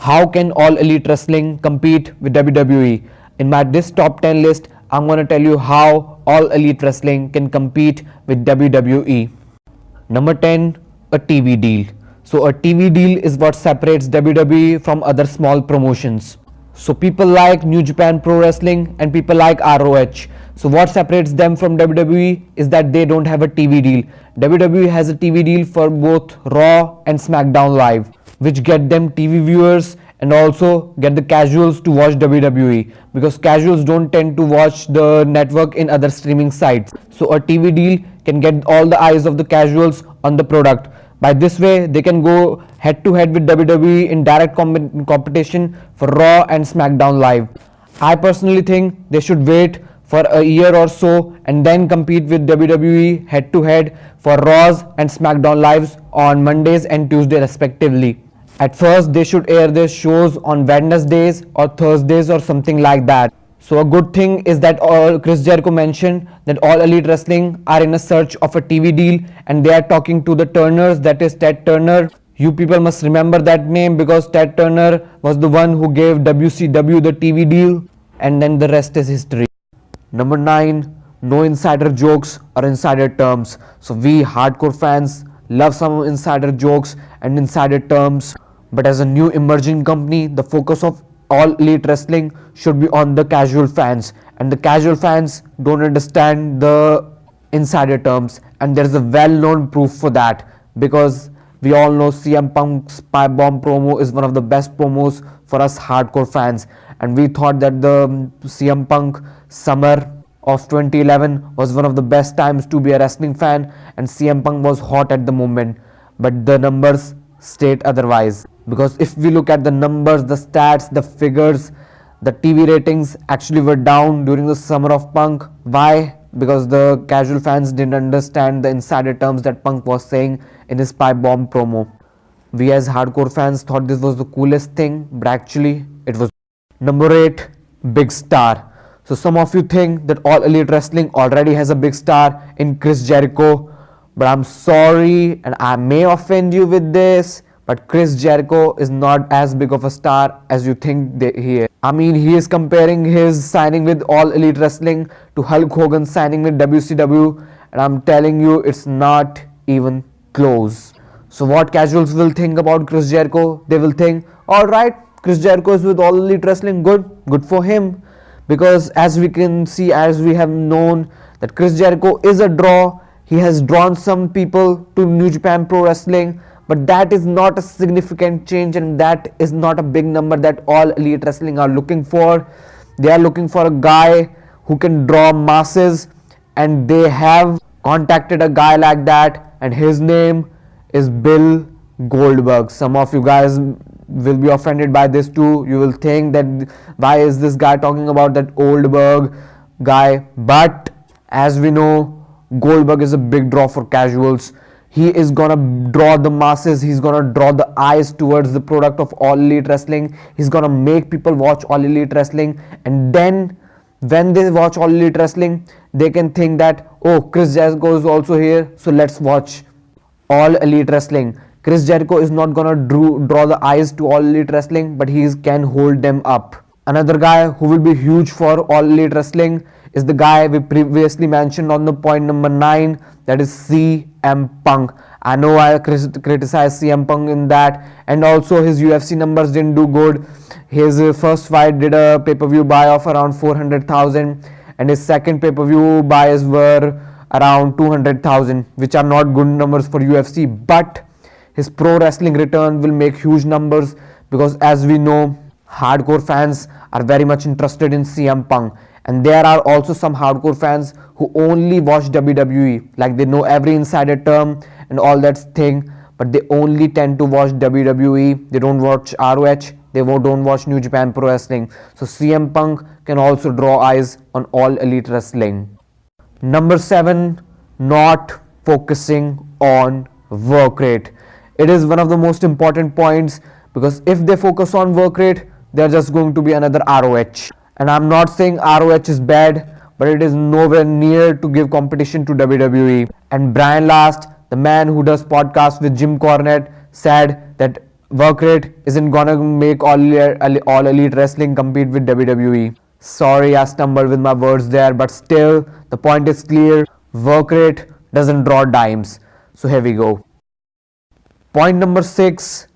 How can All Elite Wrestling compete with WWE? In my this top 10 list, I'm going to tell you how All Elite Wrestling can compete with WWE. Number 10, a TV deal. So a TV deal is what separates WWE from other small promotions. So people like New Japan Pro Wrestling and people like ROH. So what separates them from WWE is that they don't have a TV deal. WWE has a TV deal for both Raw and SmackDown Live, which get them TV viewers and also get the casuals to watch WWE, because casuals don't tend to watch the network in other streaming sites. So a TV deal can get all the eyes of the casuals on the product. By this way, they can go head to head with WWE in direct competition for Raw and SmackDown Live. I personally think they should wait for a year or so and then compete with WWE head to head for Raws and SmackDown Lives on Mondays and Tuesdays respectively. At first, they should air their shows on Wednesdays or Thursdays or something like that. So a good thing is that Chris Jericho mentioned that All Elite Wrestling are in a search of a TV deal and they are talking to the Turners, that is Ted Turner. You people must remember that name because Ted Turner was the one who gave WCW the TV deal, and then the rest is history. Number 9, no insider jokes or insider terms. So we hardcore fans love some insider jokes and insider terms, but as a new emerging company, the focus of All Elite Wrestling should be on the casual fans, and the casual fans don't understand the insider terms, and there is a well-known proof for that, because we all know CM Punk's Pipe Bomb promo is one of the best promos for us hardcore fans, and we thought that the CM Punk summer of 2011 was one of the best times to be a wrestling fan, and CM Punk was hot at the moment, but the numbers state otherwise. Because if we look at the numbers, the stats, the figures, the TV ratings actually were down during the summer of Punk. Why? Because the casual fans didn't understand the insider terms that Punk was saying in his Pipe Bomb promo. We as hardcore fans thought this was the coolest thing, but actually it was. Number 8, big star. So some of you think that All Elite Wrestling already has a big star in Chris Jericho, but I'm sorry and I may offend you with this, but Chris Jericho is not as big of a star as you think he is. I mean, he is comparing his signing with All Elite Wrestling to Hulk Hogan signing with WCW, and I'm telling you, it's not even close. So what casuals will think about Chris Jericho? They will think, alright, Chris Jericho is with All Elite Wrestling, good for him. Because as we can see, as we have known, that Chris Jericho is a draw. He has drawn some people to New Japan Pro Wrestling, but that is not a significant change, and that is not a big number that All Elite Wrestling are looking for. They are looking for a guy who can draw masses, and they have contacted a guy like that, and his name is Bill Goldberg. Some of you guys will be offended by this too. You will think that why is this guy talking about that Goldberg guy, but as we know, Goldberg is a big draw for casuals. He is gonna draw the masses. He's gonna draw the eyes towards the product of All Elite Wrestling. He's gonna make people watch All Elite Wrestling, and then when they watch All Elite Wrestling, they can think that, oh, Chris Jericho is also here, so let's watch All Elite Wrestling. Chris Jericho is not gonna draw the eyes to All Elite Wrestling, but he can hold them up. Another guy who will be huge for All Elite Wrestling is the guy we previously mentioned on the point number 9, that is CM Punk. I know I criticized CM Punk in that, and also his UFC numbers didn't do good. His first fight did a pay-per-view buy of around 400,000, and his second pay-per-view buys were around 200,000, which are not good numbers for UFC, but his pro wrestling return will make huge numbers, because as we know, hardcore fans are very much interested in CM Punk, and there are also some hardcore fans who only watch WWE, like they know every insider term and all that thing, but they only tend to watch WWE. They don't watch ROH, they don't watch New Japan Pro Wrestling. So CM Punk can also draw eyes on All Elite Wrestling. Number 7, not focusing on work rate. It is one of the most important points, because if they focus on work rate, they are just going to be another ROH. And I'm not saying ROH is bad, but it is nowhere near to give competition to WWE. And Brian Last, the man who does podcasts with Jim Cornette, said that work rate isn't gonna make all elite wrestling compete with WWE. Sorry, I stumbled with my words there, but still, the point is clear. Work rate doesn't draw dimes. So here we go. Point number 6,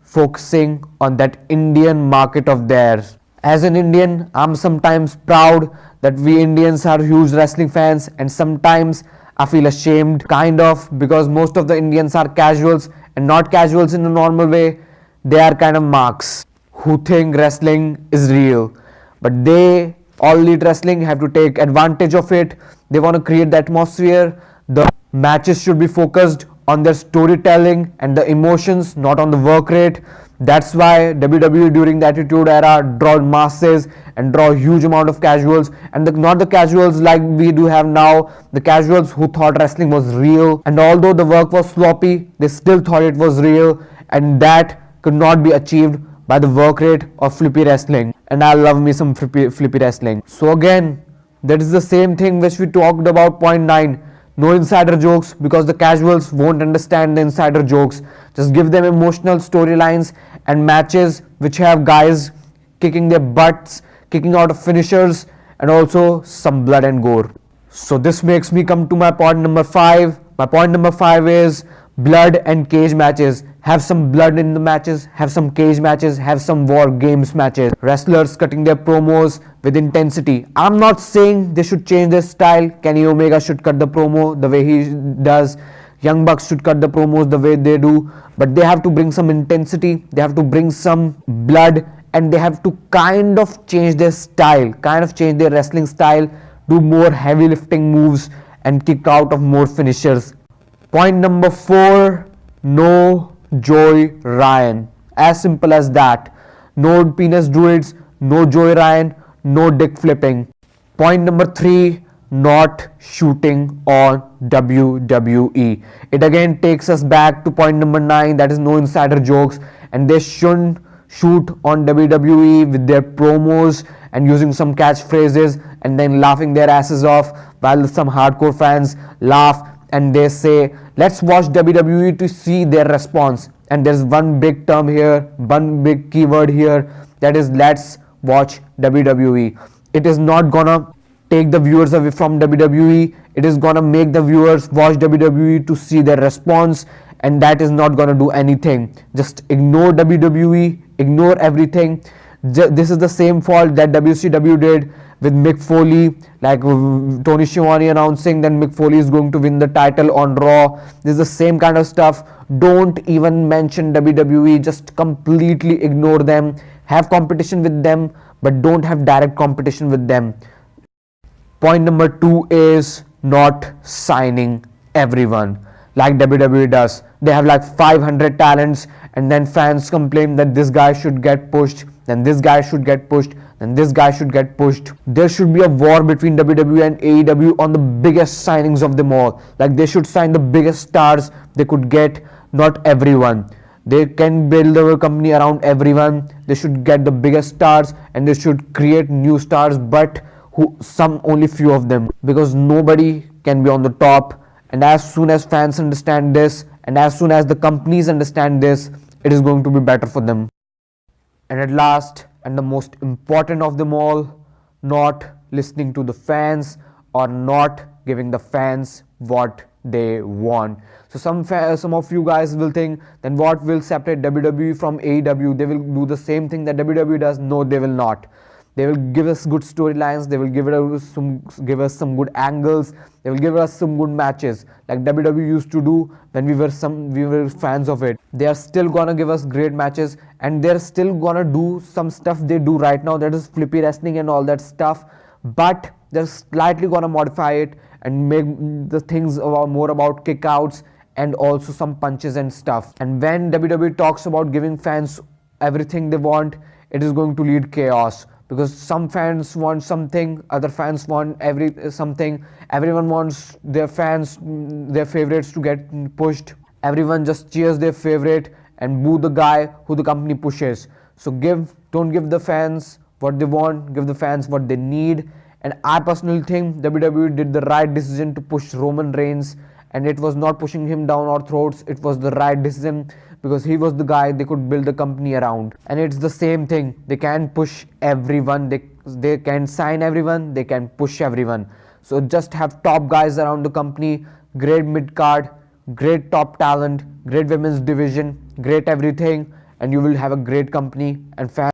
focusing on that Indian market of theirs. As an Indian, I'm sometimes proud that we Indians are huge wrestling fans, and sometimes I feel ashamed, kind of, because most of the Indians are casuals, and not casuals in a normal way. They are kind of marks who think wrestling is real, but they, all elite wrestling, have to take advantage of it. They want to create the atmosphere. The matches should be focused on their storytelling and the emotions, not on the work rate. That's why WWE during the Attitude Era draw masses and draw a huge amount of casuals, and not the casuals like we do have now, the casuals who thought wrestling was real, and although the work was sloppy, they still thought it was real, and that could not be achieved by the work rate of flippy wrestling. And I love me some flippy wrestling. So again, that is the same thing which we talked about. Point 9, no insider jokes, because the casuals won't understand the insider jokes. Just give them emotional storylines and matches which have guys kicking their butts, kicking out of finishers, and also some blood and gore. So this makes me come to my point number 5. My point number 5 is blood and cage matches. Have some blood in the matches, have some cage matches, have some war games matches. Wrestlers cutting their promos with intensity. I'm not saying they should change their style. Kenny Omega should cut the promo the way he does. Young Bucks should cut the promos the way they do. But they have to bring some intensity. They have to bring some blood, and they have to kind of change their style, kind of change their wrestling style, do more heavy lifting moves, and kick out of more finishers. Point number 4, no Joey Ryan. As simple as that. No penis druids, no Joey Ryan, no dick flipping. Point number 3, not shooting on WWE. It again takes us back to point number 9, that is no insider jokes, and they shouldn't shoot on WWE with their promos and using some catchphrases and then laughing their asses off while some hardcore fans laugh and they say, let's watch WWE to see their response. And there's one big term here, one big keyword here, that is let's watch WWE. It is not gonna take the viewers away from WWE. It is gonna make the viewers watch WWE to see their response, and that is not gonna do anything. Just ignore WWE, ignore everything. This is the same fault that WCW did with Mick Foley, like Tony Schiavone announcing that Mick Foley is going to win the title on Raw. This is the same kind of stuff. Don't even mention WWE, just completely ignore them. Have competition with them, but don't have direct competition with them. Point number 2 is not signing everyone like WWE does. They have like 500 talents, and then fans complain that this guy should get pushed, then this guy should get pushed, then this guy should get pushed. There should be a war between WWE and AEW on the biggest signings of them all. Like they should sign the biggest stars they could get, not everyone. They can build their company around everyone. They should get the biggest stars and they should create new stars, but only few of them, because nobody can be on the top. And as soon as fans understand this, and as soon as the companies understand this, it is going to be better for them. And at last, and the most important of them all, not listening to the fans or not giving the fans what they want. So some of you guys will think, then what will separate WWE from AEW? They will do the same thing that WWE does. No, they will not. They will give us good storylines. They will give us some good angles. They will give us some good matches like WWE used to do when we were fans of it. They are still gonna give us great matches, and they're still gonna do some stuff they do right now, that is flippy wrestling and all that stuff. But they're slightly gonna modify it and make the things more about kickouts and also some punches and stuff. And when WWE talks about giving fans everything they want, it is going to lead chaos. Because some fans want something, other fans want something. Everyone wants their favorites to get pushed. Everyone just cheers their favorite and boo the guy who the company pushes. So don't give the fans what they want, give the fans what they need. And I personally think WWE did the right decision to push Roman Reigns, and it was not pushing him down our throats. It was the right decision, because he was the guy they could build the company around. And it's the same thing. They can push everyone. They can sign everyone. They can push everyone. So just have top guys around the company, great mid card, great top talent, great women's division, great everything, and you will have a great company and fans